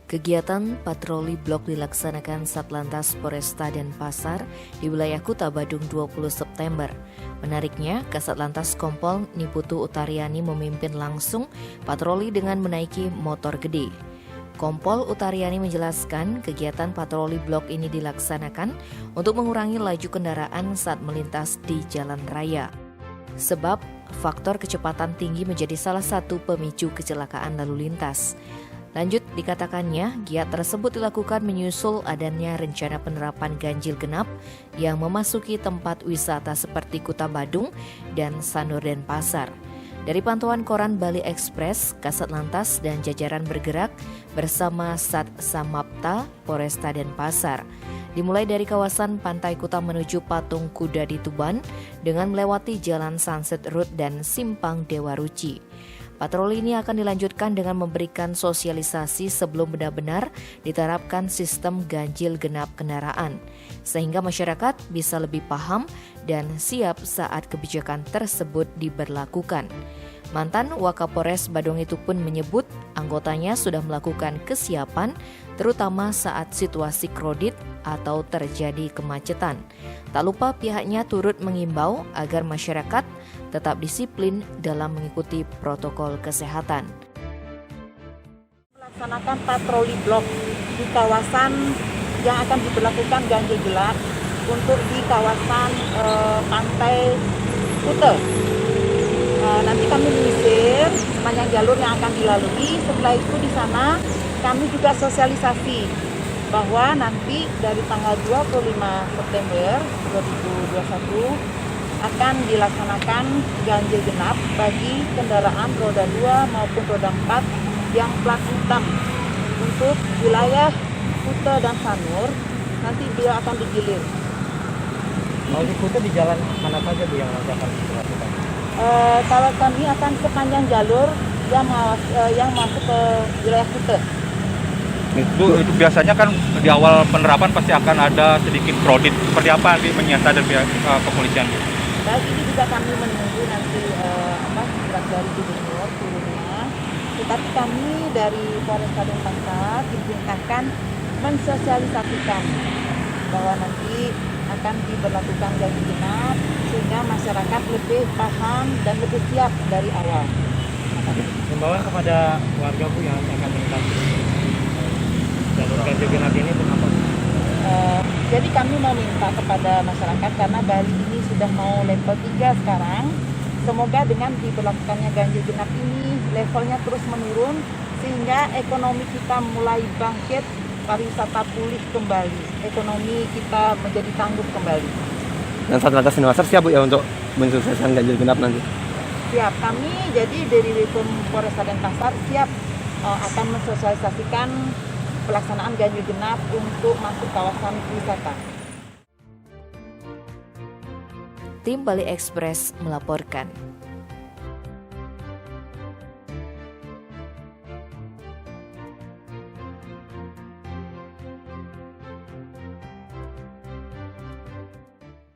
Kegiatan patroli blok dilaksanakan Satlantas Poresta Denpasar di wilayah Kuta Badung 20 September. Menariknya, Kasatlantas Kompol Niputu Utariani memimpin langsung patroli dengan menaiki motor gede. Kompol Utariani menjelaskan kegiatan patroli blok ini dilaksanakan untuk mengurangi laju kendaraan saat melintas di jalan raya. Sebab faktor kecepatan tinggi menjadi salah satu pemicu kecelakaan lalu lintas. Lanjut dikatakannya, giat tersebut dilakukan menyusul adanya rencana penerapan ganjil genap yang memasuki tempat wisata seperti Kuta Badung dan Sanur Denpasar. Dari pantauan koran Bali Express, Kasatlantas dan jajaran bergerak bersama Sat Samapta Poresta Denpasar. Dimulai dari kawasan Pantai Kuta menuju Patung Kuda di Tuban dengan melewati Jalan Sunset Road dan Simpang Dewa Ruci. Patroli ini akan dilanjutkan dengan memberikan sosialisasi sebelum benar-benar diterapkan sistem ganjil genap kendaraan, sehingga masyarakat bisa lebih paham dan siap saat kebijakan tersebut diberlakukan. Mantan Wakapolres Badung itu pun menyebut anggotanya sudah melakukan kesiapan terutama saat situasi kredit atau terjadi kemacetan. Tak lupa pihaknya turut mengimbau agar masyarakat tetap disiplin dalam mengikuti protokol kesehatan. Melaksanakan patroli blok di kawasan yang akan diberlakukan ganjil genap untuk di kawasan Pantai Kuta. Nanti kami menyisir sepanjang jalur yang akan dilalui. Setelah itu di sana kami juga sosialisasi bahwa nanti dari tanggal 25 September 2021 akan dilaksanakan ganjil genap bagi kendaraan roda 2 maupun roda 4 yang plat hitam. Untuk wilayah Kuta dan Sanur nanti beliau akan digilir. Kalau di Kuta di jalan mana saja Bu yang nanti akan dilakukan? Kalau kami akan sepanjang jalur yang masuk ke wilayah Kuta. Bu, itu biasanya kan di awal penerapan pasti akan ada sedikit kredit. Seperti apa nanti menyiasat dari pihak kepolisian? Baik, ini juga kami menunggu nanti surat dari gubernur turunnya. Tetapi kami dari Polresta Denpasar diperintahkan mensosialisasikan bahwa nanti akan diberlakukan ganjil genap sehingga masyarakat lebih paham dan lebih siap dari awal. Himbauan kepada warga Bu yang akan melintasi jalur ganjil genap ini kenapa? Jadi kami mau minta kepada masyarakat karena Bali ini sudah mau level 3 sekarang. Semoga dengan diberlakukannya ganjil genap ini levelnya terus menurun sehingga ekonomi kita mulai bangkit, pariwisata pulih kembali, ekonomi kita menjadi tangguh kembali. Dan Satlantas Denpasar siap Bu ya untuk mensukseskan ganjil genap nanti? Siap, kami jadi dari Polresta Denpasar siap akan mensosialisasikan pelaksanaan ganjil genap untuk masuk kawasan wisata. Tim Bali Express melaporkan.